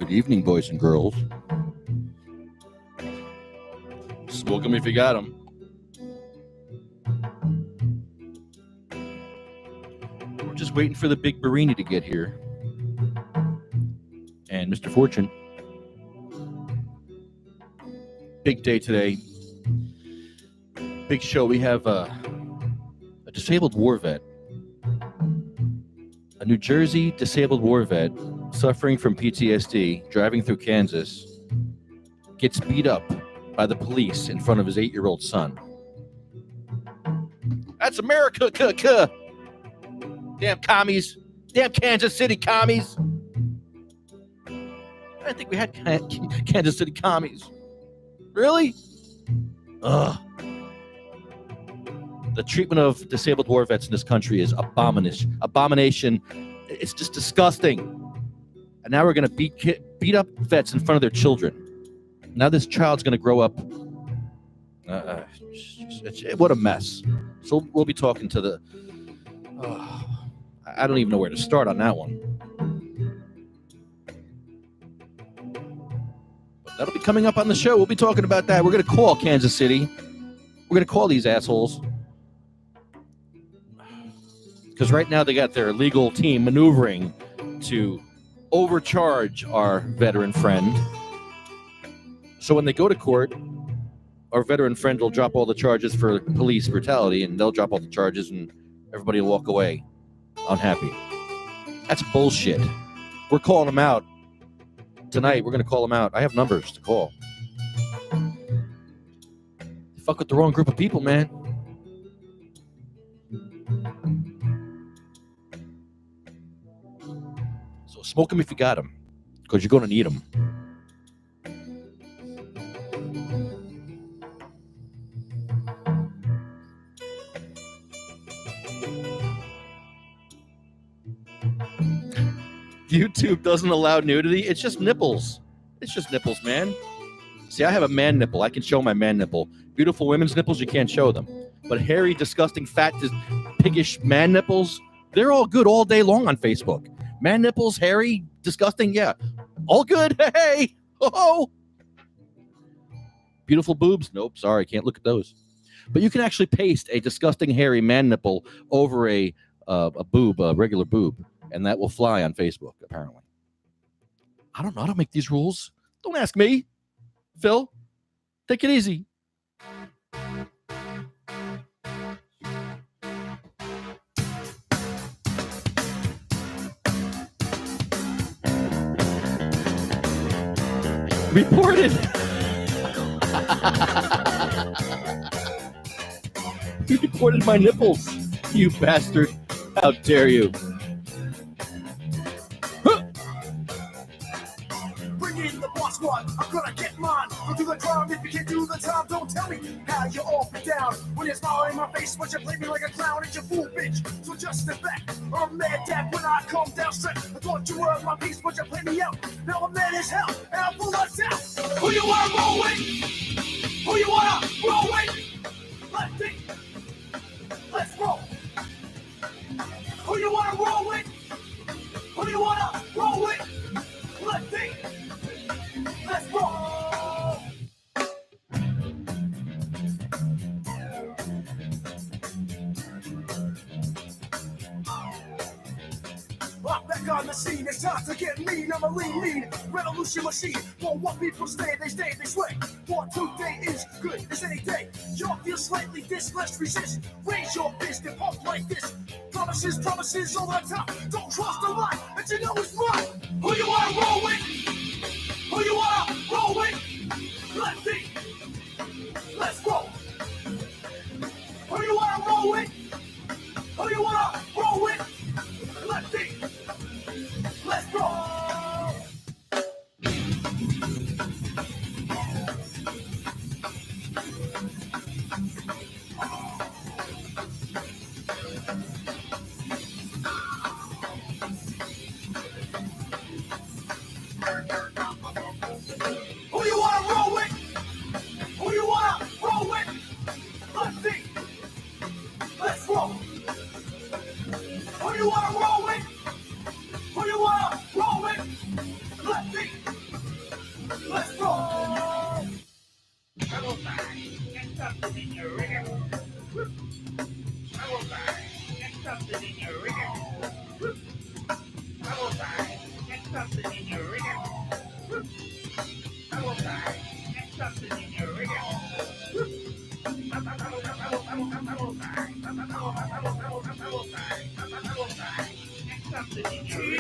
Good evening, boys and girls. Smoke 'em if you got 'em. We're just waiting for the big Barini to get here. And Mr. Fortune. Big day today. Big show. We have a disabled war vet. A New Jersey disabled war vet suffering from PTSD, driving through Kansas, gets beat up by the police in front of his 8-year-old son. That's America, Damn commies. Damn Kansas City commies. I didn't think we had Kansas City commies. Really? Ugh. The treatment of disabled war vets in this country is abomination. It's just disgusting. And now we're going to beat up vets in front of their children. Now this child's going to grow up. What a mess. So we'll be talking to the... I don't even know where to start on that one. But that'll be coming up on the show. We'll be talking about that. We're going to call Kansas City. We're going to call these assholes. Because right now they got their legal team maneuvering to overcharge our veteran friend. So when they go to court, our veteran friend will drop all the charges for police brutality, and they'll drop all the charges, and everybody will walk away unhappy. That's bullshit. We're calling them out. Tonight, we're going to call them out. I have numbers to call. You fuck with the wrong group of people, man. So smoke them if you got them, because you're going to need them. YouTube doesn't allow nudity. It's just nipples. It's just nipples, man. See, I have a man nipple. I can show my man nipple. Beautiful women's nipples, you can't show them. But hairy, disgusting, fat, piggish man nipples, they're all good all day long on Facebook. Man nipples, hairy, disgusting, yeah. All good. Hey. Oh. Beautiful boobs. Nope, sorry, can't look at those. But you can actually paste a disgusting, hairy man nipple over a boob, a regular boob. And that will fly on Facebook, apparently. I don't know how to make these rules. Don't ask me. Phil, take it easy. Reported. You reported my nipples, you bastard. How dare you? I'm gonna get mine. Go do the crime if you can't do the time. Don't tell me how you're all down. When you smile in my face, but you play me like a clown. It's your fool, bitch. So just step back. I'm mad that when I come down straight. I thought you were my piece, but you play me out. Now I'm mad as hell, and I'll pull us out. Who you wanna roll with? Who you wanna roll with? Let's think. Let's roll. Who you wanna roll with? Who you wanna roll with? Let's think. Let's go! I'm back on the scene. It's time to get mean. I'm a lean revolution machine. Won't want people stay, they sway. For today is good as any day. Y'all feel slightly this, let's resist. Raise your fist and pump like this. Promises all the time. Don't trust the lie that you know is right. Who you wanna roll with? Who you wanna roll with? Let's see. Let's roll. Who you wanna roll with? Who you wanna roll with? Let's see. Let's roll. Who you wanna roll with? Who you wanna roll with? Let's see. Who you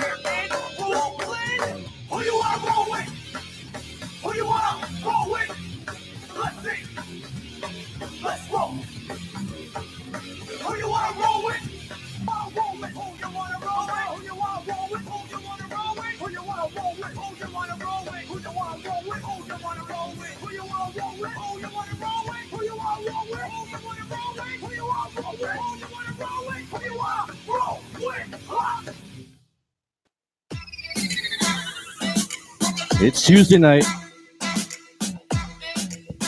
want to roll with? Who you want to roll with? Let's see. Let's roll. Who you want to roll with? Roll with. Who you want to roll with? Who you want to roll with? Who you want to roll with? Who you want to roll with? Who you want to roll with? Who you want to roll with? Who you want to roll with? Who you want to roll with? Who you want to roll with? Who you want to roll with? Who you want to roll with? Who you want to roll with? Who you want to roll with? Who you want to roll with? It's Tuesday night.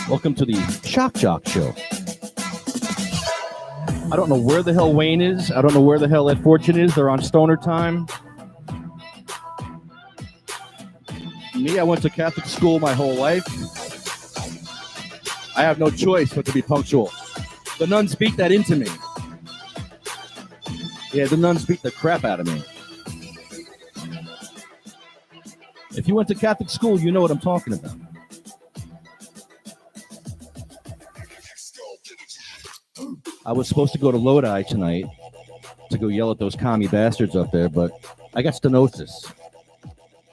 Welcome to the Shock Jock Show. I don't know where the hell Wayne is. I don't know where the hell Ed Fortune is. They're on stoner time. Me, I went to Catholic school my whole life. I have no choice but to be punctual. The nuns beat that into me. Yeah, the nuns beat the crap out of me. If you went to Catholic school, you know what I'm talking about. I was supposed to go to Lodi tonight to go yell at those commie bastards up there, but I got stenosis.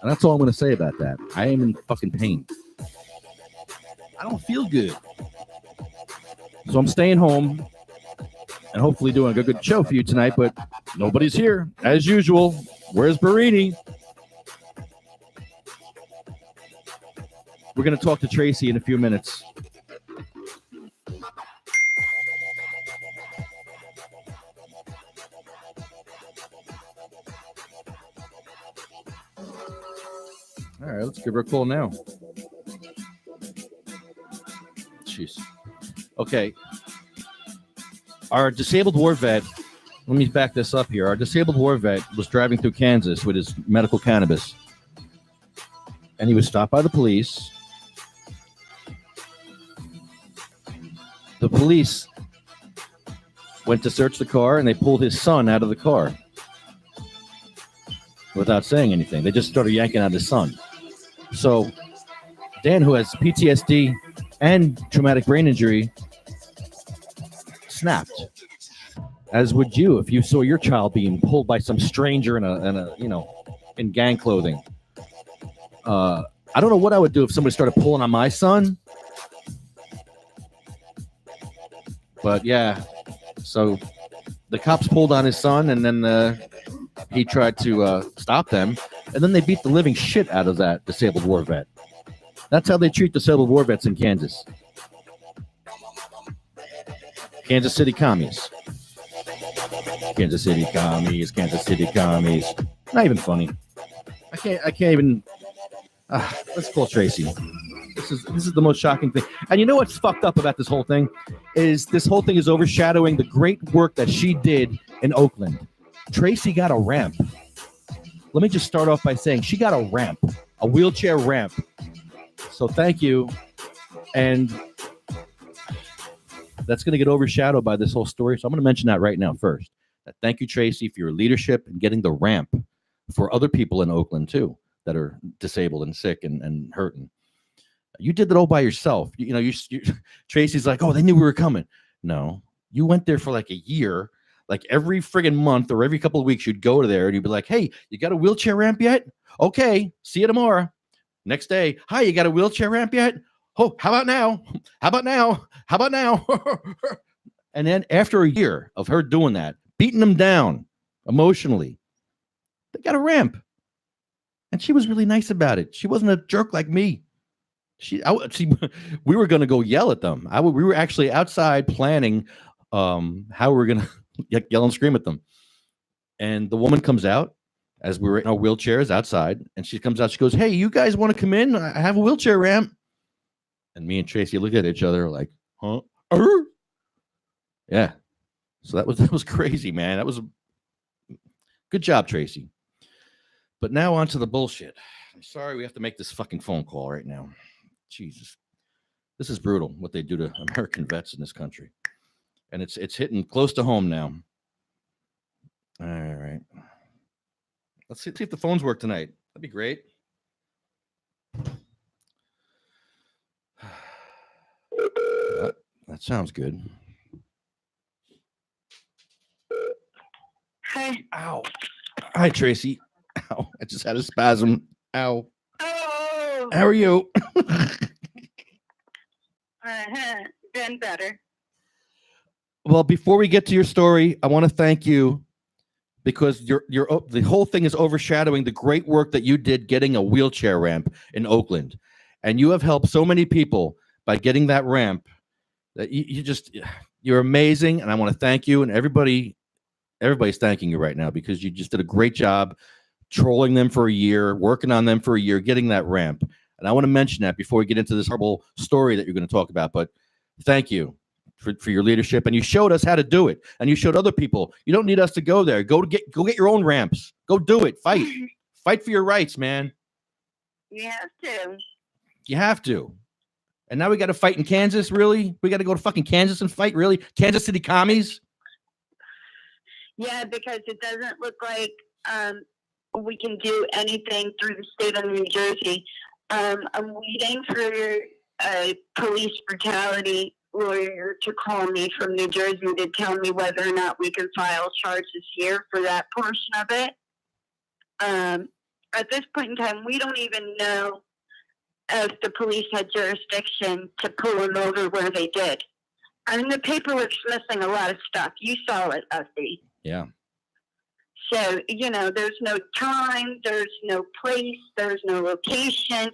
And that's all I'm going to say about that. I am in fucking pain. I don't feel good. So I'm staying home and hopefully doing a good show for you tonight, but nobody's here. As usual, where's Barini? We're going to talk to Tracy in a few minutes. All right, let's give her a call now. Jeez. Okay. Our disabled war vet, let me back this up here. Our disabled war vet was driving through Kansas with his medical cannabis. And he was stopped by the police. The police went to search the car and they pulled his son out of the car without saying anything. They just started yanking out his son. So Dan, who has PTSD and traumatic brain injury, snapped. As would you if you saw your child being pulled by some stranger in gang clothing. I don't know what I would do if somebody started pulling on my son. But yeah, so the cops pulled on his son, and then he tried to stop them, and then they beat the living shit out of that disabled war vet. That's how they treat disabled war vets in Kansas. Kansas City commies. Kansas City commies. Kansas City commies. Not even funny. I can't even. Let's call Tracy. This is the most shocking thing. And you know what's fucked up about this whole thing? Is this whole thing is overshadowing the great work that she did in Oakland. Tracy got a ramp. Let me just start off by saying she got a ramp, a wheelchair ramp. So thank you. And that's going to get overshadowed by this whole story. So I'm going to mention that right now first. Thank you, Tracy, for your leadership and getting the ramp for other people in Oakland, too, that are disabled and sick and hurting. You did that all by yourself. You Tracy's like, oh, they knew we were coming. No, you went there for like a year. Like every friggin' month or every couple of weeks, you'd go to there and you'd be like, hey, you got a wheelchair ramp yet? Okay, see you tomorrow. Next day, hi, you got a wheelchair ramp yet? Oh, how about now? How about now? How about now? And then after a year of her doing that, beating them down emotionally, they got a ramp. And she was really nice about it. She wasn't a jerk like me. We were going to go yell at them. We were actually outside planning how we were going to yell and scream at them. And the woman comes out as we were in our wheelchairs outside, and she comes out. She goes, hey, you guys want to come in? I have a wheelchair ramp. And me and Tracy looked at each other like, huh? Yeah. So that was crazy, man. That was good job, Tracy. But now on to the bullshit. I'm sorry we have to make this fucking phone call right now. Jesus. This is brutal, what they do to American vets in this country. And it's hitting close to home now. All right. Let's see if the phones work tonight. That'd be great. That sounds good. Hey, ow. Hi, Tracy. Ow, I just had a spasm. Ow. Oh, How are you? been better. Well, before we get to your story, I want to thank you because the whole thing is overshadowing the great work that you did getting a wheelchair ramp in Oakland, and you have helped so many people by getting that ramp. That you're amazing, and I want to thank you. And everybody's thanking you right now because you just did a great job trolling them for a year, working on them for a year, getting that ramp. And I want to mention that before we get into this horrible story that you're going to talk about. But thank you for your leadership, and you showed us how to do it, and you showed other people. You don't need us to go there. Go get your own ramps. Go do it. Fight for your rights, man. You have to. You have to. And now we got to fight in Kansas. Really, we got to go to fucking Kansas and fight. Really, Kansas City commies. Yeah, because it doesn't look like we can do anything through the state of New Jersey. I'm waiting for a police brutality lawyer to call me from New Jersey to tell me whether or not we can file charges here for that portion of it. At this point in time, we don't even know if the police had jurisdiction to pull him over where they did. I mean, the paperwork's missing a lot of stuff. You saw it, Usty. Yeah. So, there's no time, there's no place, there's no location.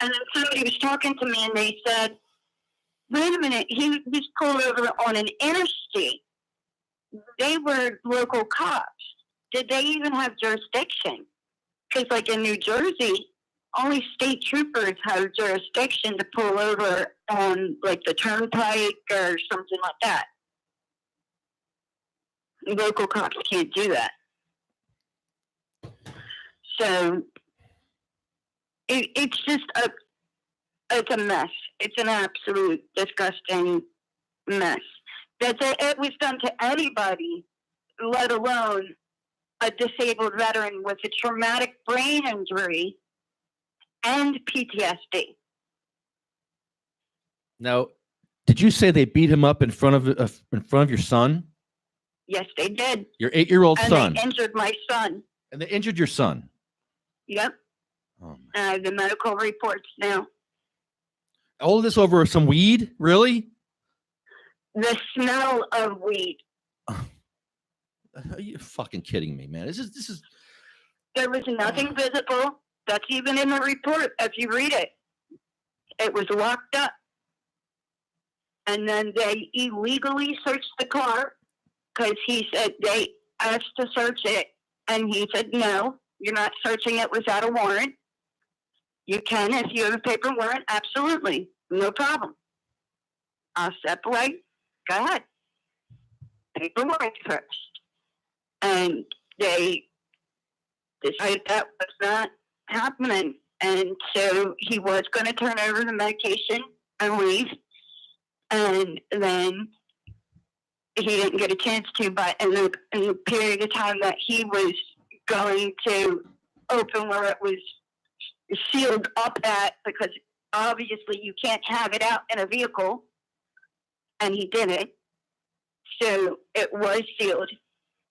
And then somebody was talking to me and they said, wait a minute, he was pulled over on an interstate. They were local cops. Did they even have jurisdiction? Because, like in New Jersey, only state troopers have jurisdiction to pull over on, like, the turnpike or something like that. Local cops can't do that. So it's just it's a mess. It's an absolute disgusting mess. It was done to anybody, let alone a disabled veteran with a traumatic brain injury and PTSD. Now, did you say they beat him up in front of your son? Yes, they did. Your 8-year-old son. And they injured my son. And they injured your son. Yep. Oh, the medical reports now. All of this over some weed? Really? The smell of weed. Are you fucking kidding me, man? This is. There was nothing visible. That's even in the report. If you read it, it was locked up. And then they illegally searched the car because he said they asked to search it. And he said, no, you're not searching it without a warrant. You can if you have a paper warrant. Absolutely. No problem. I'll step away. Go ahead. Paper warrant first. And they decided that was not happening. And so he was going to turn over the medication and leave. And then he didn't get a chance to, but in the period of time that he was going to open where it was sealed up at, because obviously you can't have it out in a vehicle, and he didn't. So it was sealed.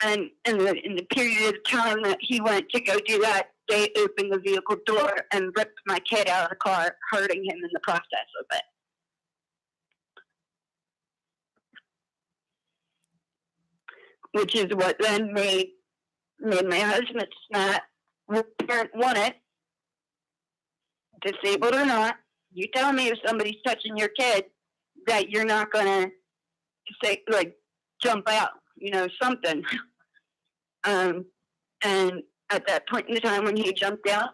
And in the period of time that he went to go do that, they opened the vehicle door and ripped my kid out of the car, hurting him in the process of it. Which is what then made my husband snap. The parent want it, disabled or not. You tell me if somebody's touching your kid that you're not gonna say, like, jump out, something. And at that point in the time when he jumped out,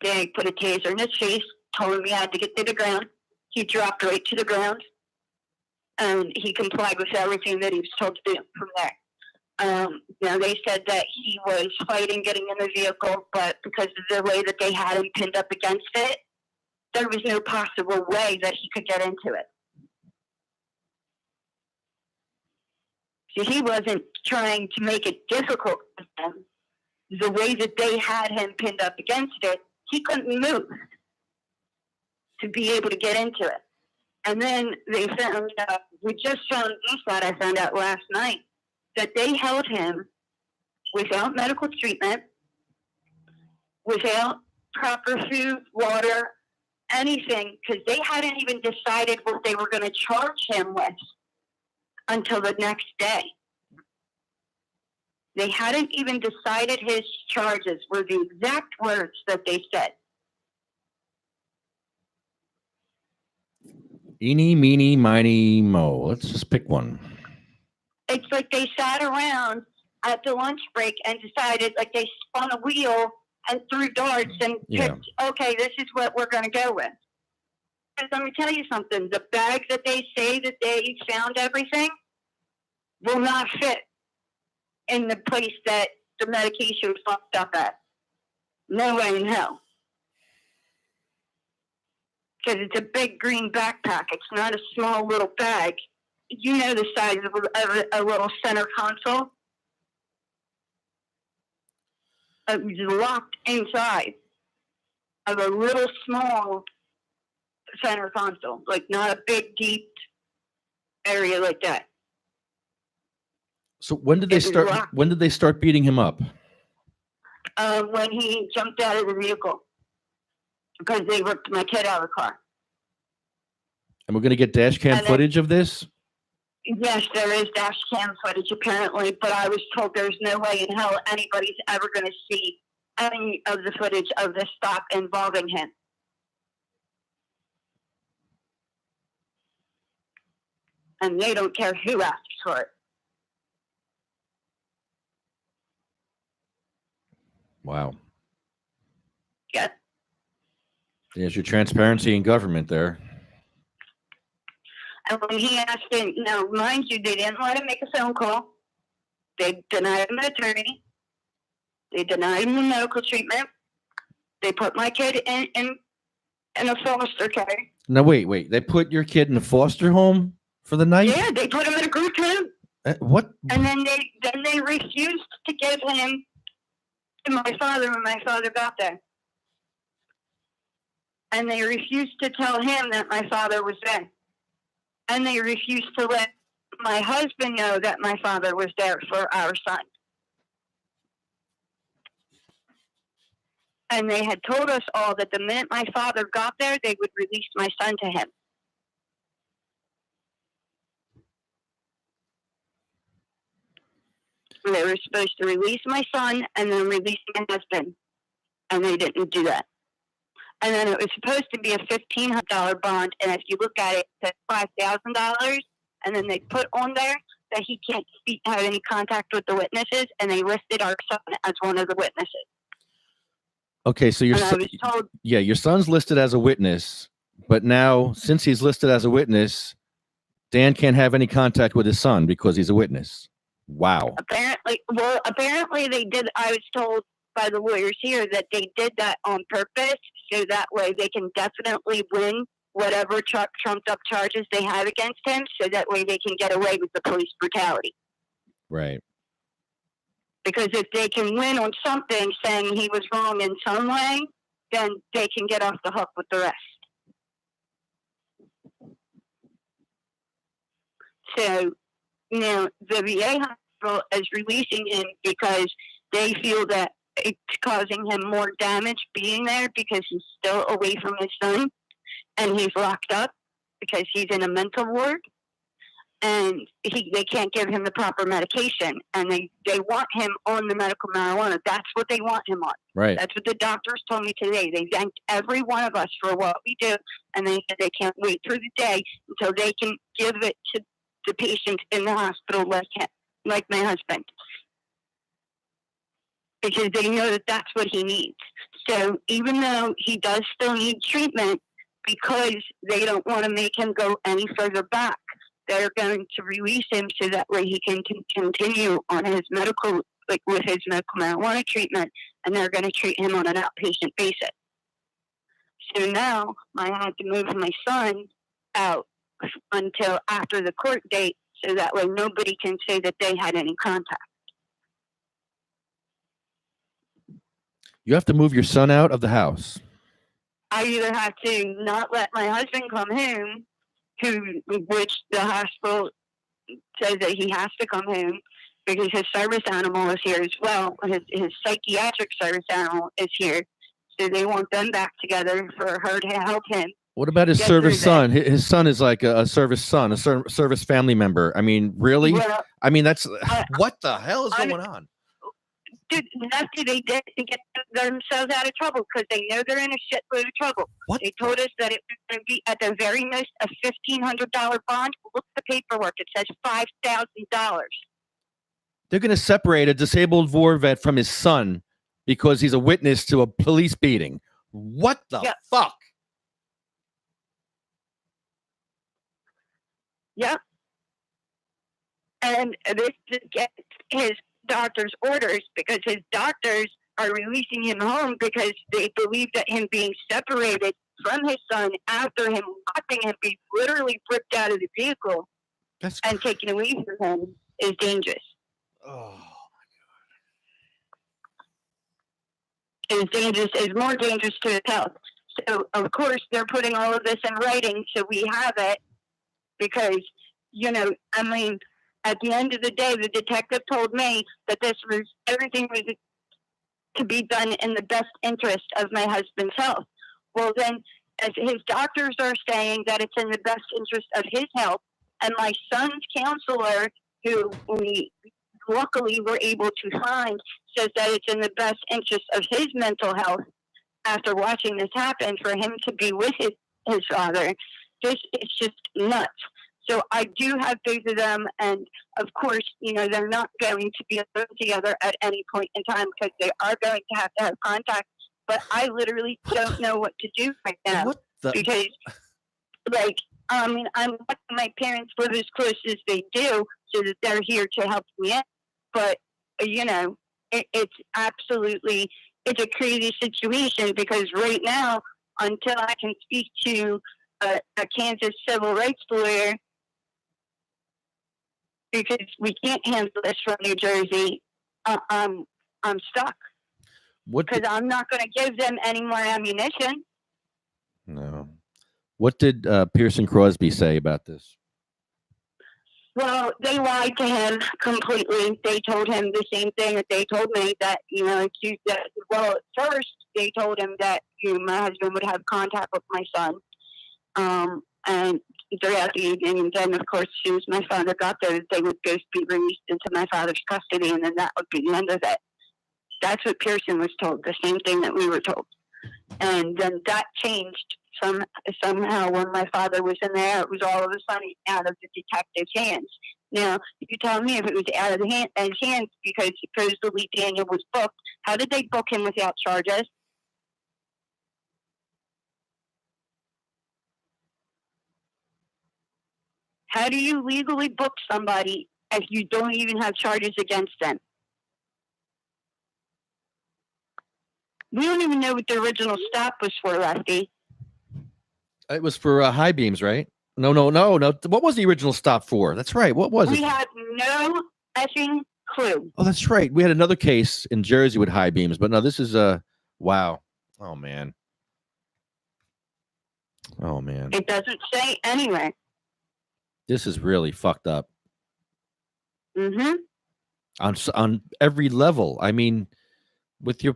they put a taser in his face, told him he had to get to the ground. He dropped right to the ground. And he complied with everything that he was told to do from there. Now, they said that he was fighting getting in the vehicle, but because of the way that they had him pinned up against it, there was no possible way that he could get into it. So he wasn't trying to make it difficult for them. The way that they had him pinned up against it, he couldn't move to be able to get into it. And then they found out, I found out last night, that they held him without medical treatment, without proper food, water, anything, because they hadn't even decided what they were going to charge him with until the next day. They hadn't even decided his charges, were the exact words that they said. Eeny, meeny, miny, mo. Let's just pick one. It's like they sat around at the lunch break and decided, like they spun a wheel and threw darts and picked, okay, this is what we're going to go with. Because let me tell you something, the bag that they say that they found everything will not fit in the place that the medication was fucked up at. No way in hell. Because it's a big green backpack. It's not a small little bag. You know the size of a little center console. It was locked inside of a little small center console. Like not a big, deep area like that. So when did they start? When did they start beating him up? When he jumped out of the vehicle because they ripped my kid out of the car. And we're going to get dash cam footage of this? Yes, there is dash cam footage apparently, but I was told there's no way in hell anybody's ever going to see any of the footage of this stop involving him. And they don't care who asks for it. Wow. Yeah. There's your transparency in government there. And when he asked him, now, mind you, they didn't let him make a phone call. They denied him an attorney. They denied him medical treatment. They put my kid in a foster care. Now, wait. They put your kid in a foster home for the night? Yeah, they put him in a group home. What? And then they refused to give him to my father when my father got there. And they refused to tell him that my father was there. And they refused to let my husband know that my father was there for our son. And they had told us all that the minute my father got there, they would release my son to him. They were supposed to release my son and then release my husband. And they didn't do that. And then it was supposed to be a $1,500 bond. And if you look at it, it's $5,000. And then they put on there that he can't have any contact with the witnesses. And they listed our son as one of the witnesses. Okay, so your son's listed as a witness. But now, since he's listed as a witness, Dan can't have any contact with his son because he's a witness. Wow. Apparently they did. I was told by the lawyers here that they did that on purpose so that way they can definitely win whatever trumped up charges they have against him, so that way they can get away with the police brutality. Right. Because if they can win on something saying he was wrong in some way, then they can get off the hook with the rest. So, the VA hospital is releasing him because they feel that it's causing him more damage being there because he's still away from his son and he's locked up because he's in a mental ward and they can't give him the proper medication and they want him on the medical marijuana. That's what they want him on. Right. That's what the doctors told me today. They thanked every one of us for what we do and they said they can't wait through the day until they can give it to the patient in the hospital like my husband. Because they know that that's what he needs. So even though he does still need treatment, because they don't want to make him go any further back, they're going to release him so that way he can continue on his medical, with his medical marijuana treatment, and they're going to treat him on an outpatient basis. So now I had to move my son out until after the court date so that way nobody can say that they had any contact. You have to move your son out of the house. I either have to not let my husband come home, which the hospital says that he has to come home, because his service animal is here as well. His psychiatric service animal is here. So they want them back together for her to help him. What about his get service through son? His son is like a service son, a service family member. I mean, really? Well, I mean, that's What the hell is going on? dude, after they did to get themselves out of trouble because they know they're in a shitload of trouble. What? They told us that it was going to be at the very most a $1,500 bond. Look at the paperwork; it says $5,000. They're going to separate a disabled war vet from his son because he's a witness to a police beating. What the fuck? Yep. And this is against his doctor's orders because his doctors are releasing him home because they believe that him being separated from his son after him watching him be literally ripped out of the vehicle and taken away from him is dangerous. Oh. Is dangerous, is more dangerous to his health. So, of course, they're putting all of this in writing so we have it because, you know, I mean, at the end of the day, the detective told me that everything was to be done in the best interest of my husband's health. Well, then, as his doctors are saying that it's in the best interest of his health, and my son's counselor, who we luckily were able to find, says that it's in the best interest of his mental health after watching this happen for him to be with his father. This is just nuts. So I do have both of them, and of course, you know, they're not going to be alone together at any point in time because they are going to have contact. But I literally don't know what to do right now because, like, I mean, I'm letting my parents live as close as they do so that they're here to help me out. But, you know, it's absolutely, it's a crazy situation because right now, until I can speak to a Kansas civil rights lawyer, because we can't handle this from New Jersey, I'm stuck. Because I'm not going to give them any more ammunition. No. What did Pearson Crosby say about this? Well, they lied to him completely. They told him the same thing that they told me, that, you know, well, at first they told him that my husband would have contact with my son. And throughout the evening, and then, of course, as soon as my father got there, they would both be released into my father's custody, and then that would be the end of it. That's what Pearson was told, the same thing that we were told. And then that changed somehow when my father was in there. It was all of a sudden out of the detective's hands. Now, you tell me if it was out of his hands because supposedly Daniel was booked. How did they book him without charges? How do you legally book somebody if you don't even have charges against them? We don't even know what the original stop was for, Lefty. It was for high beams, right? No. What was the original stop for? That's right. What was it? We have no effing clue. Oh, that's right. We had another case in Jersey with high beams, but no, this is wow. Oh man. It doesn't say anywhere. This is really fucked up. Mm-hmm. On every level. I mean, with your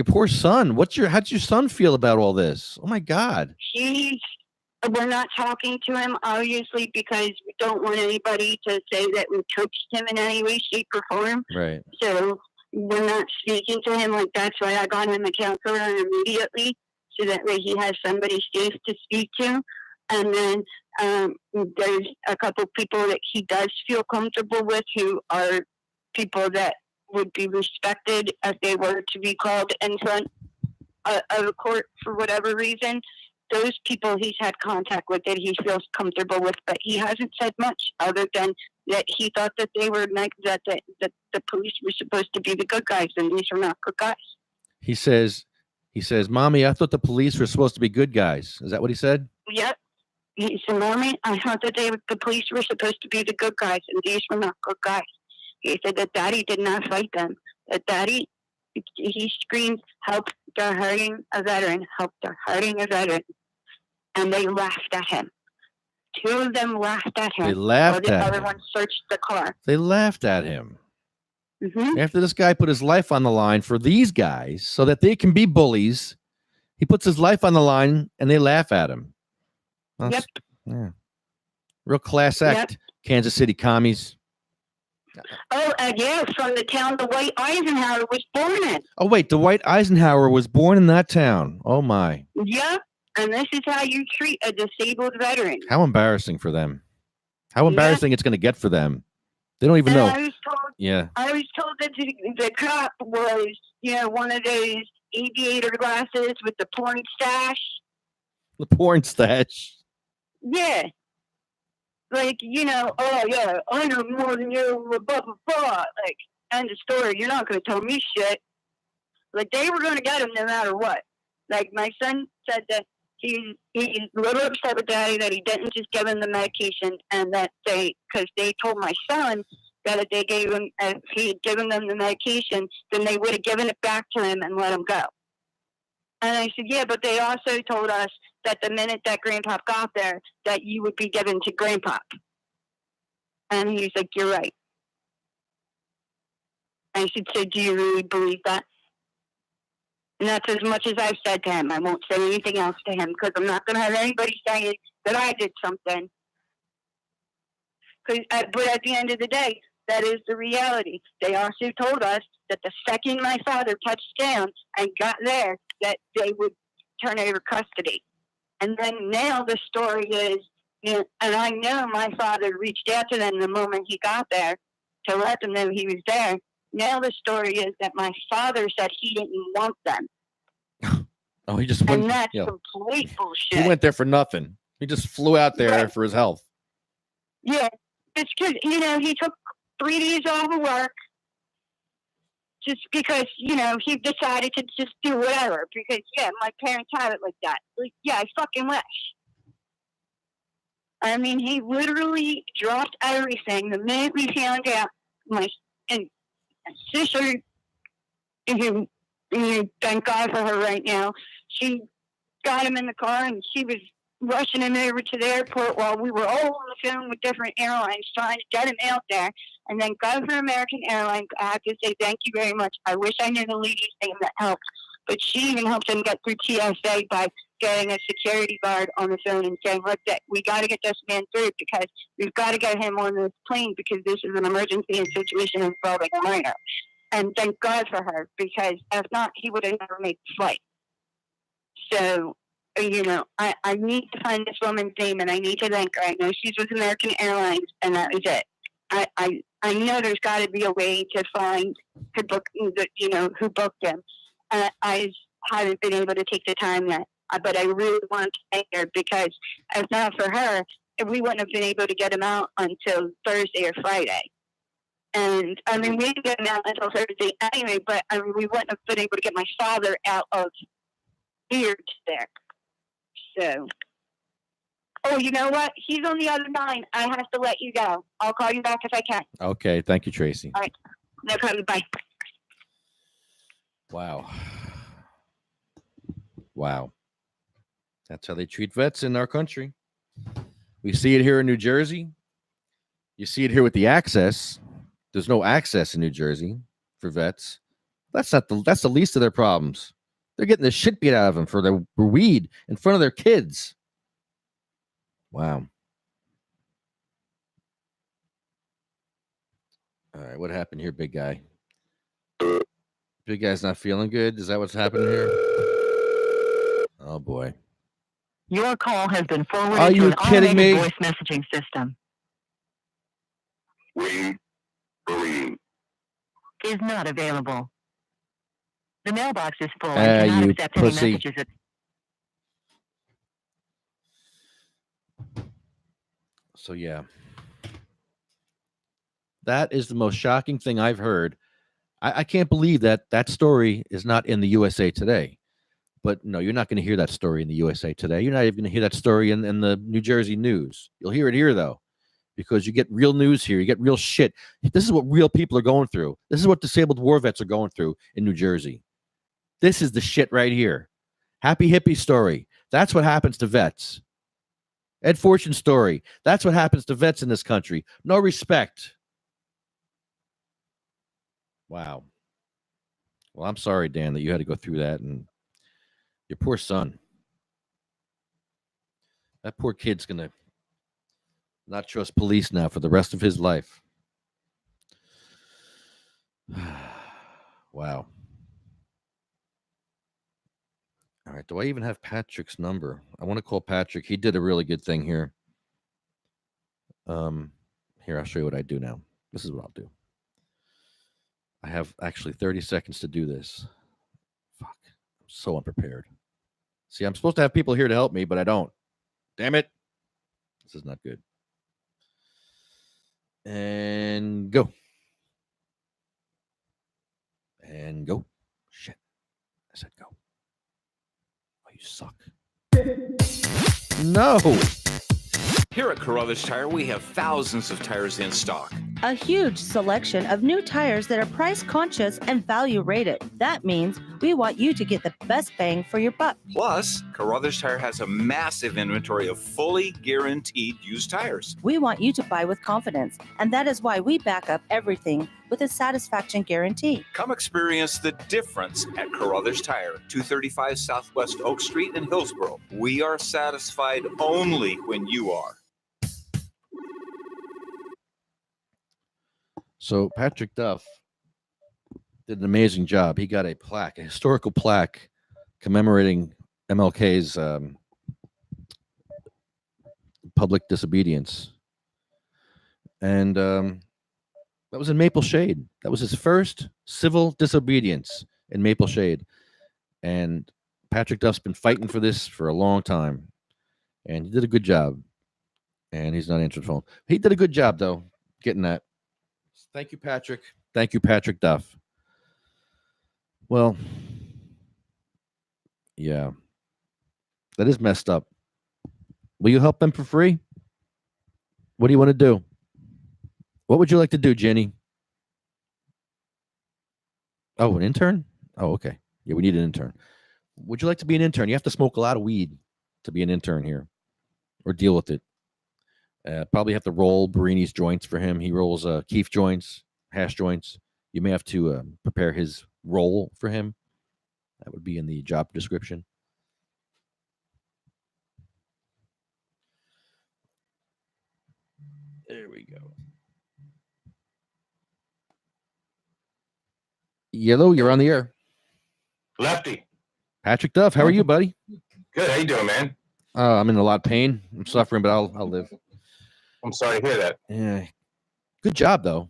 poor son, how'd your son feel about all this? Oh my God. We're not talking to him, obviously, because we don't want anybody to say that we coached him in any way, shape, or form. Right. So we're not speaking to him. Like, that's why I got him a counselor immediately, so that way he has somebody safe to speak to. And then there's a couple people that he does feel comfortable with who are people that would be respected if they were to be called in front of a court for whatever reason. Those people he's had contact with that he feels comfortable with, but he hasn't said much other than that he thought that they were that the police were supposed to be the good guys, and these are not good guys. He says, "Mommy, I thought the police were supposed to be good guys." Is that what he said? Yep. He said, "Mommy, I thought that the police were supposed to be the good guys, and these were not good guys." He said that Daddy did not fight them. That Daddy, he screamed, "Help, they're hurting a veteran. Help, they're hurting a veteran." And they laughed at him. Two of them laughed at him. They laughed while at the other him. one searched the car. They laughed at him. Hmm. After this guy put his life on the line for these guys so that they can be bullies, he puts his life on the line and they laugh at him. Yep. Yeah. Real class Yep. act, Kansas City commies. Oh, and yeah, from the town Dwight Eisenhower was born in. Oh, wait, Dwight Eisenhower was born in that town. Oh, my. Yep. And this is how you treat a disabled veteran. How embarrassing for them. How Yeah. embarrassing it's going to get for them. They don't even And know. I was told Yeah. that the cop was, one of those aviator glasses with the porn stash. The porn stash. Yeah. Like, oh yeah, I know more than you, blah, blah, blah. Like, end of story. You're not going to tell me shit. Like, they were going to get him no matter what. Like, my son said that he's a little upset with daddy that he didn't just give him the medication, and that because they told my son that if they gave him, if he had given them the medication, then they would have given it back to him and let him go. And I said, yeah, but they also told us that the minute that Grandpa got there, that you would be given to Grandpa. And he's like, you're right. I said, so do you really believe that? And that's as much as I've said to him. I won't say anything else to him because I'm not going to have anybody saying that I did something. But at the end of the day, that is the reality. They also told us that the second my father touched down and got there, that they would turn over custody. And then now the story is, and I know my father reached out to them the moment he got there to let them know he was there. Now the story is that my father said he didn't want them. Oh, he just went. And that's Yeah. complete bullshit. He went there for nothing. He just flew out there Right. for his health. Yeah. It's because, he took 3 days off of work just because, he decided to just do whatever. Because, my parents have it like that. Like, I fucking wish. I mean, he literally dropped everything the minute we found out. My sister, who, thank God for her right now, she got him in the car and she was rushing him over to the airport while we were all on the phone with different airlines trying to get him out there. And then go for American Airlines. I have to say thank you very much. I wish I knew the lady's name that helped. But she even helped him get through TSA by getting a security guard on the phone and saying, look, we got to get this man through because we've got to get him on this plane because this is an emergency and situation involving a minor. And thank God for her, because if not, he would have never made the flight. So, I need to find this woman's name and I need to thank her. I know she's with American Airlines and that was it. I know there's got to be a way to find who booked him. I haven't been able to take the time yet, but I really want to thank her because if not for her, we wouldn't have been able to get him out until Thursday or Friday. And I mean, we didn't get him out until Thursday anyway, but I mean, we wouldn't have been able to get my father out of here to there. So, oh, you know what? He's on the other line. I have to let you go. I'll call you back if I can. Okay. Thank you, Tracy. All right. No problem. Bye. Wow. Wow. That's how they treat vets in our country. We see it here in New Jersey. You see it here with the access. There's no access in New Jersey for vets. That's the least of their problems. They're getting the shit beat out of them for their weed in front of their kids. Wow. All right, what happened here, big guy? Big guy's not feeling good. Is that what's happening here? Oh boy. Your call has been forwarded Are to you an kidding automated me? voice messaging system. Wayne, Marine. Is not available. The mailbox is full and cannot You accept any pussy. messages at So yeah. That is the most shocking thing I've heard. I can't believe that story is not in the USA Today. But no, you're not going to hear that story in the USA Today. You're not even going to hear that story in the New Jersey News. You'll hear it here, though, because you get real news here. You get real shit. This is what real people are going through. This is what disabled war vets are going through in New Jersey. This is the shit right here. Happy hippie story. That's what happens to vets. Ed Fortune story. That's what happens to vets in this country. No respect. Wow. Well, I'm sorry, Dan, that you had to go through that, and your poor son. That poor kid's gonna not trust police now for the rest of his life. Wow. All right. Do I even have Patrick's number? I want to call Patrick. He did a really good thing here. Here, I'll show you what I do now. This is what I'll do. I have actually 30 seconds to do this. Fuck. I'm so unprepared. See, I'm supposed to have people here to help me, but I don't. Damn it. This is not good. And go. And go. Shit. I said go. Oh, you suck. No. Here at Carruthers Tire, we have thousands of tires in stock. A huge selection of new tires that are price conscious and value rated. That means we want you to get the best bang for your buck. Plus, Carruthers Tire has a massive inventory of fully guaranteed used tires. We want you to buy with confidence, and that is why we back up everything with a satisfaction guarantee. Come experience the difference at Carruthers Tire, 235 Southwest Oak Street in Hillsboro. We are satisfied only when you are. So Patrick Duff did an amazing job. He got a plaque, a historical plaque commemorating MLK's public disobedience. And that was in Maple Shade. That was his first civil disobedience in Maple Shade. And Patrick Duff's been fighting for this for a long time. And he did a good job. And he's not answering the phone. He did a good job, though, getting that. Thank you, Patrick. Thank you, Patrick Duff. Well, yeah, that is messed up. Will you help them for free? What do you want to do? What would you like to do, Jenny? Oh, an intern? Oh, okay. Yeah, we need an intern. Would you like to be an intern? You have to smoke a lot of weed to be an intern here or deal with it. Probably have to roll Barini's joints for him. He rolls Keef joints, hash joints. You may have to prepare his roll for him. That would be in the job description. There we go. Yellow, you're on the air. Lefty. Patrick Duff, how are you, buddy? Good. How you doing, man? I'm in a lot of pain. I'm suffering, but I'll live. I'm sorry to hear that. Yeah. Good job, though.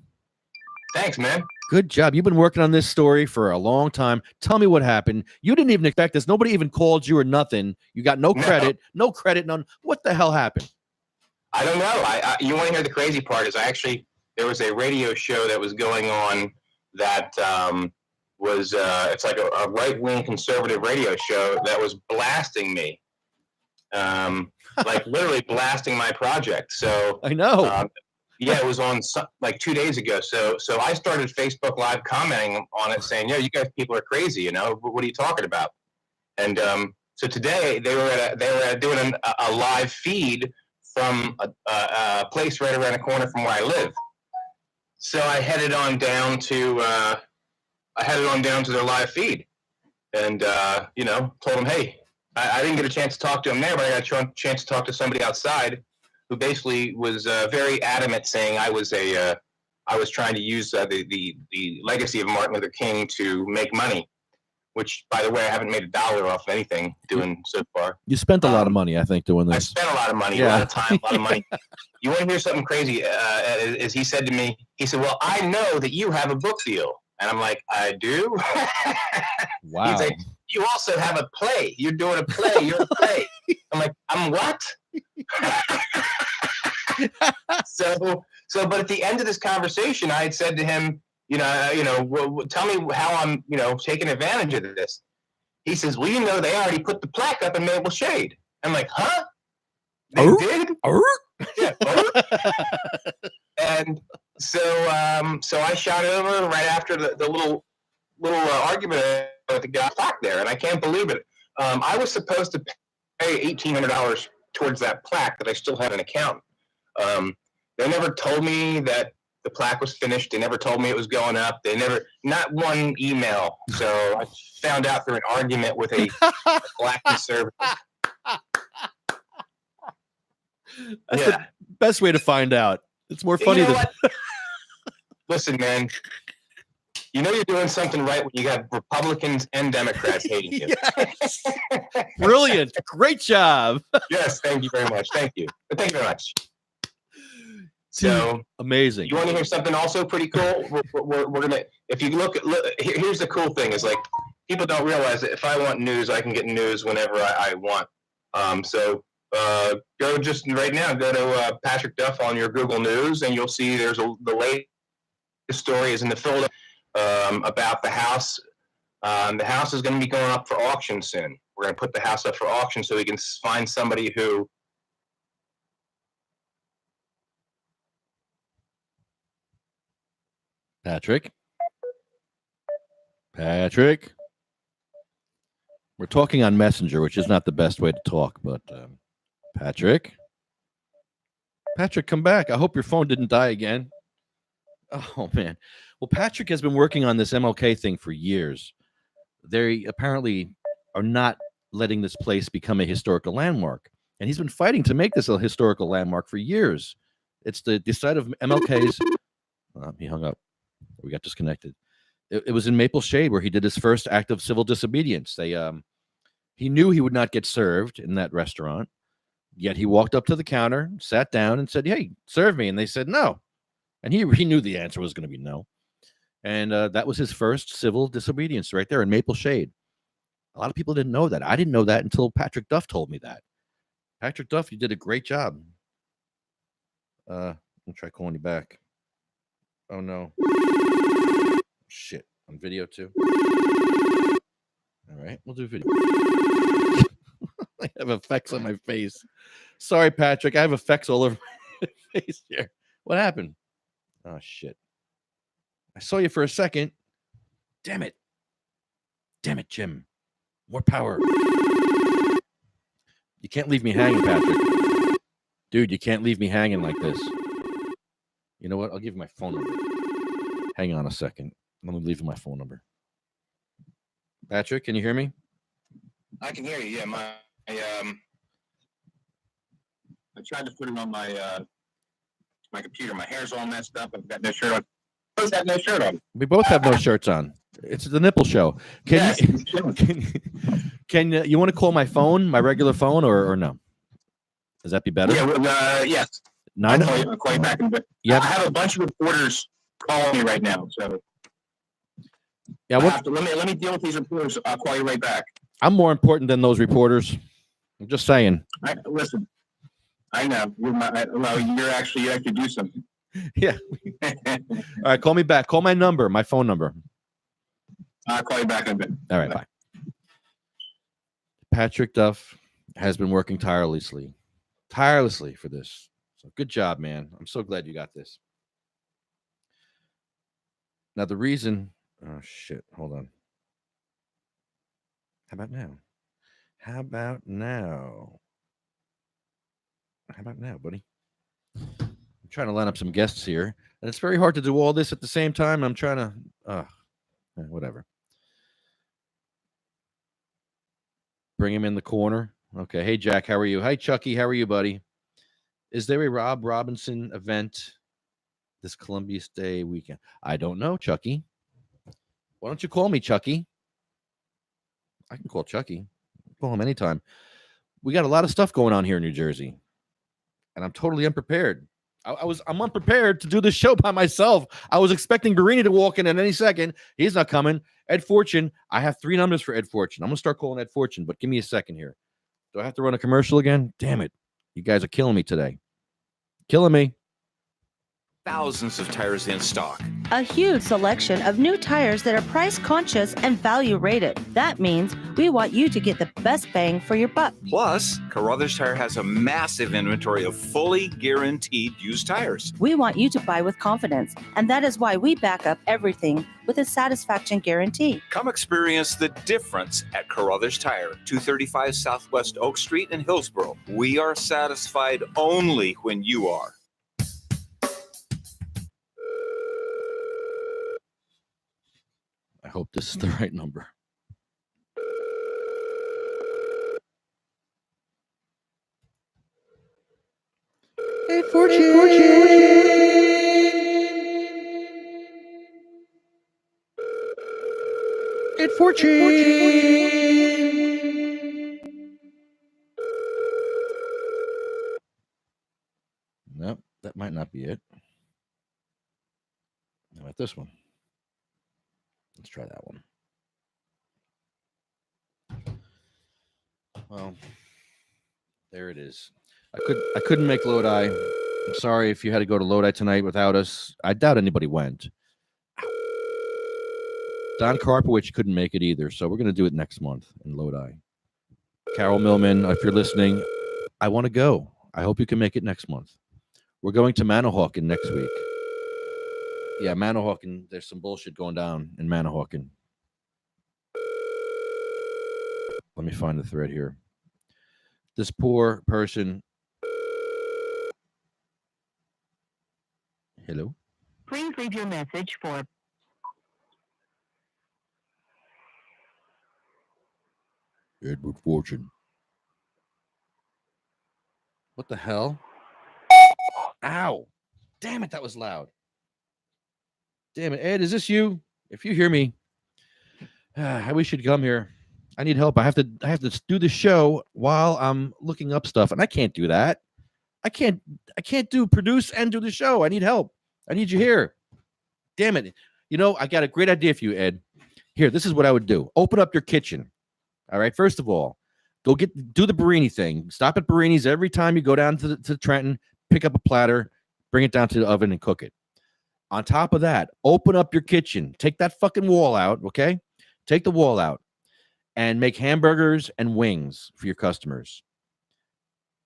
Thanks, man. Good job. You've been working on this story for a long time. Tell me what happened. You didn't even expect this. Nobody even called you or nothing. You got no credit. No credit. None. What the hell happened? I don't know. You want to hear the crazy part is there was a radio show that was going on that was it's like a right-wing conservative radio show that was blasting me. Like literally blasting my project. So I know. Yeah, it was on like 2 days ago. So I started Facebook Live commenting on it, saying, "Yeah, you guys people are crazy. You know, what are you talking about?" And so today they were doing a live feed from a place right around the corner from where I live. So I headed on down to their live feed, and told them, "Hey, I didn't get a chance to talk to him there, but I got a chance to talk to somebody outside who basically was very adamant, saying I was trying to use the legacy of Martin Luther King to make money, which, by the way, I haven't made $1 off anything doing so far. You spent a lot of money, I think, doing this. I spent a lot of money, a lot of time, a lot of money. You want to hear something crazy? As he said to me, he said, "Well, I know that you have a book deal." And I'm like, "I do?" Wow. He's like, "You also have a play. You're doing a play. You're a play." I'm like, "I'm what?" But at the end of this conversation, I had said to him, tell me how I'm, taking advantage of this. He says, "Well, they already put the plaque up in Maple Shade." I'm like, "Huh? They did?" Yeah. And so I shot over right after the little argument with the guy plaque there, and I can't believe it. I was supposed to pay $1,800 towards that plaque that I still had an account. They never told me that the plaque was finished. They never told me it was going up. Not one email. So I found out through an argument with a black conservative. That's the best way to find out. It's more funny than. Listen, man. You know you're doing something right when you got Republicans and Democrats hating you. Yes. Brilliant. Great job. Yes, thank you very much. Thank you. Thank you very much. So amazing. You want to hear something also pretty cool? We're gonna. If you look, here's the cool thing: is like people don't realize that if I want news, I can get news whenever I want. Go just right now. Go to Patrick Duff on your Google News, and you'll see there's the latest story is in the Philadelphia about the house. The house is going to be going up for auction soon. We're going to put the house up for auction so we can find somebody who. Patrick. We're talking on Messenger, which is not the best way to talk, but Patrick, come back. I hope your phone didn't die again. Oh, man. Well, Patrick has been working on this MLK thing for years. They apparently are not letting this place become a historical landmark, and he's been fighting to make this a historical landmark for years. It's the site of MLK's. He hung up. We got disconnected. It was in Maple Shade where he did his first act of civil disobedience. He knew he would not get served in that restaurant, yet he walked up to the counter, sat down, and said, "Hey, serve me." And they said no. And he knew the answer was going to be no. And that was his first civil disobedience right there in Maple Shade. A lot of people didn't know that. I didn't know that until Patrick Duff told me that. Patrick Duff, you did a great job. I'll try calling you back. Oh, no. Shit. On video, too. All right. We'll do video. I have effects on my face. Sorry, Patrick. I have effects all over my face here. What happened? Oh, shit. I saw you for a second. Damn it. Damn it, Jim. More power. You can't leave me hanging, Patrick. Dude, you can't leave me hanging like this. You know what? I'll give you my phone number. Hang on a second. Let me leave you my phone number. Patrick, can you hear me? I can hear you. Yeah, I tried to put it on my computer. My hair's all messed up. I've got no shirt on. I both have no shirt on. We both have no shirts on. It's the nipple show. Can you want to call my phone, my regular phone, or no? Does that be better? Yeah. Yes. I'll call you back in a bit. Yeah. I have a bunch of reporters calling me right now, so yeah. Let me deal with these reporters. I'll call you right back. I'm more important than those reporters. I'm just saying. Listen, I know. You actually do something. Yeah. All right, call me back. Call my number, my phone number. I'll call you back in a bit. All right, bye. Patrick Duff has been working tirelessly for this. So good job, man. I'm so glad you got this. Now the reason, oh shit, hold on. How about now, buddy? I'm trying to line up some guests here, and it's very hard to do all this at the same time. I'm trying to, whatever. Bring him in the corner. Okay. Hey, Jack, how are you? Hi, Chucky. How are you, buddy? Is there a Rob Robinson event this Columbus Day weekend? I don't know, Chucky. Why don't you call me, Chucky? I can call Chucky. Call him anytime. We got a lot of stuff going on here in New Jersey, and I'm totally unprepared. I'm unprepared to do this show by myself. I was expecting Barini to walk in at any second. He's not coming. Ed Fortune. I have 3 numbers for Ed Fortune. I'm going to start calling Ed Fortune, but give me a second here. Do I have to run a commercial again? Damn it. You guys are killing me today. Killing me. Thousands of tires in stock. A huge selection of new tires that are price conscious and value rated. That means we want you to get the best bang for your buck. Plus, Carruthers Tire has a massive inventory of fully guaranteed used tires. We want you to buy with confidence, and that is why we back up everything with a satisfaction guarantee. Come experience the difference at Carruthers Tire, 235 Southwest Oak Street in Hillsborough. We are satisfied only when you are. hope this is the right number. Good fortune. Nope, that might not be it. How about this one? Let's try that one. Well, there it is. I couldn't make Lodi. I'm sorry if you had to go to Lodi tonight without us. I doubt anybody went. Don Karpowicz couldn't make it either, so we're going to do it next month in Lodi. Carol Millman, if you're listening, I want to go. I hope you can make it next month. We're going to Manahawkin next week. Yeah, Manahawkin, there's some bullshit going down in Manahawkin. Let me find the thread here. This poor person. Hello? Please leave your message for Edward Fortune. What the hell? Ow. Damn it, that was loud. Damn it, Ed, is this you? If you hear me, I wish you'd come here. I need help. I have to do the show while I'm looking up stuff, and I can't do that. I can't produce and do the show. I need help. I need you here. Damn it. You know, I got a great idea for you, Ed. Here, this is what I would do. Open up your kitchen. All right. First of all, do the Barini thing. Stop at Barini's every time you go down to Trenton, pick up a platter, bring it down to the oven and cook it. On top of that, open up your kitchen. Take that fucking wall out, okay? Take the wall out and make hamburgers and wings for your customers.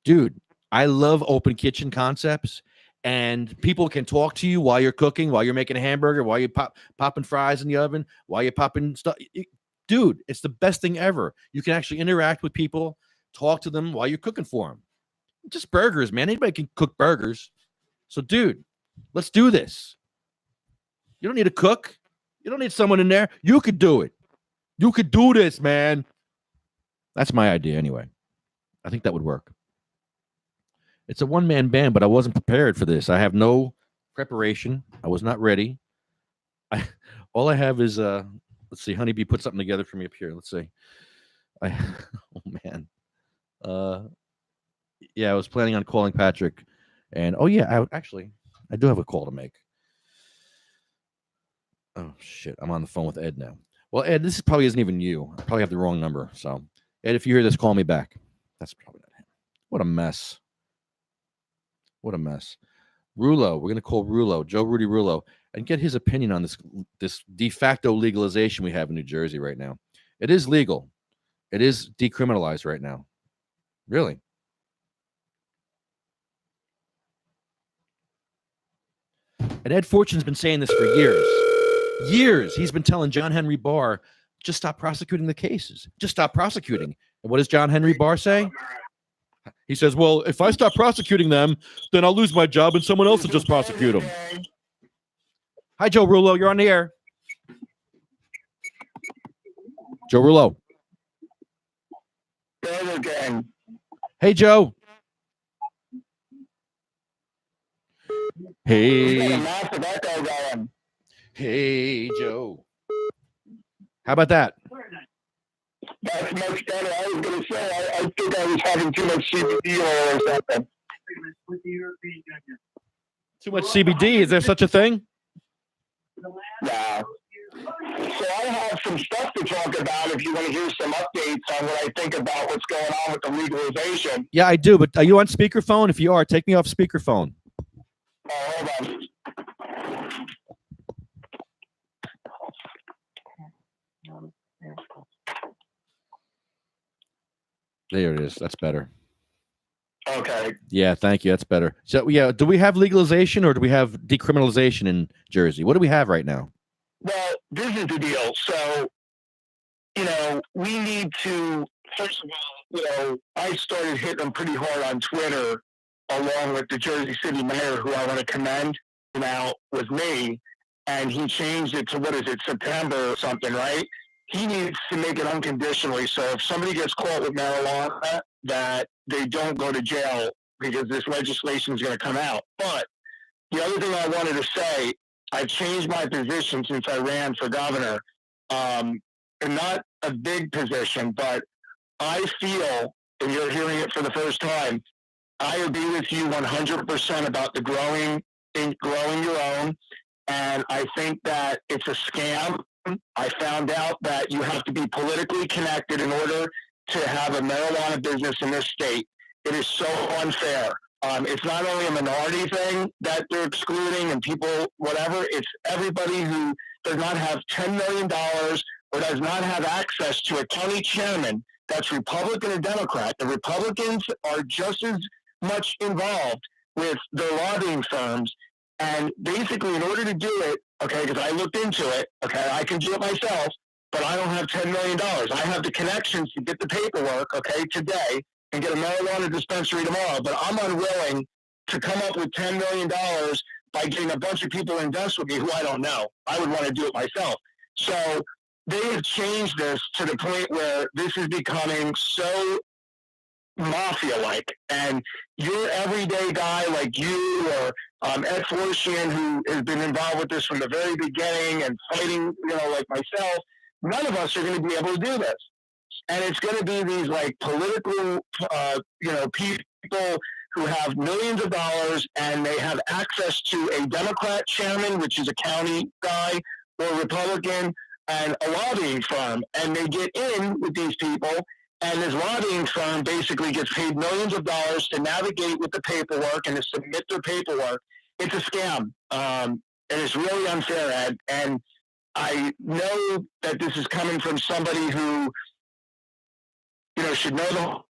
Dude, I love open kitchen concepts, and people can talk to you while you're cooking, while you're making a hamburger, while you're popping fries in the oven, while you're popping stuff. Dude, it's the best thing ever. You can actually interact with people, talk to them while you're cooking for them. Just burgers, man. Anybody can cook burgers. So, dude, let's do this. You don't need a cook. You don't need someone in there. You could do it. You could do this, man. That's my idea anyway. I think that would work. It's a one-man band, but I wasn't prepared for this. I have no preparation. I was not ready. All I have is, let's see, Honeybee put something together for me up here. Let's see. Oh, man. Yeah, I was planning on calling Patrick. And, oh, yeah, I do have a call to make. Oh, shit. I'm on the phone with Ed now. Well, Ed, this probably isn't even you. I probably have the wrong number. So, Ed, if you hear this, call me back. That's probably not him. What a mess. What a mess. Rulo, we're going to call Rulo, Joe Rudy Rulo, and get his opinion on this de facto legalization we have in New Jersey right now. It is legal. It is decriminalized right now. Really. And Ed Fortune's been saying this for years. Years. He's been telling John Henry Barr, just stop prosecuting the cases. Just stop prosecuting. And what does John Henry Barr say? He says, well, if I stop prosecuting them, then I'll lose my job and someone else will just prosecute them. Hi, Joe Rulo. You're on the air. Joe Rulo. Again. Hey, Joe. Hey. Hey, Joe. How about that? That's much better. I was going to say, I think I was having too much CBD oil or something. Too much CBD? Is there such a thing? Yeah. So I have some stuff to talk about if you want to hear some updates on what I think about what's going on with the legalization. Yeah, I do. But are you on speakerphone? If you are, take me off speakerphone. Oh, hold on. There it is. That's better. Okay. Yeah, thank you. That's better. So, yeah, do we have legalization or do we have decriminalization in Jersey? What do we have right now? Well, this is the deal. So, we need to, first of all, I started hitting them pretty hard on Twitter along with the Jersey City mayor, who I want to commend, out with me. and he changed it to, what is it, September or something, right? He needs to make it unconditionally. So if somebody gets caught with marijuana, that they don't go to jail because this legislation is going to come out. But the other thing I wanted to say, I've changed my position since I ran for governor. And not a big position, but I feel, and you're hearing it for the first time, I agree with you 100% about the growing your own. And I think that it's a scam. I found out that you have to be politically connected in order to have a marijuana business in this state. It is so unfair. It's not only a minority thing that they're excluding and people, whatever, it's everybody who does not have $10 million or does not have access to a county chairman that's Republican or Democrat. The Republicans are just as much involved with their lobbying firms. And basically, in order to do it, okay, because I looked into it, okay, I can do it myself, but I don't have $10 million. I have the connections to get the paperwork, okay, today, and get a marijuana dispensary tomorrow, but I'm unwilling to come up with $10 million by getting a bunch of people to invest with me who I don't know. I would want to do it myself. So they have changed this to the point where this is becoming so mafia-like, and your everyday guy like you or Ed Forcian, who has been involved with this from the very beginning and fighting, like myself, none of us are going to be able to do this. And it's going to be these like political, people who have millions of dollars and they have access to a Democrat chairman, which is a county guy, or Republican, and a lobbying firm. And they get in with these people, and this lobbying firm basically gets paid millions of dollars to navigate with the paperwork and to submit their paperwork. It's a scam. And it's really unfair, Ed. And I know that this is coming from somebody who, should know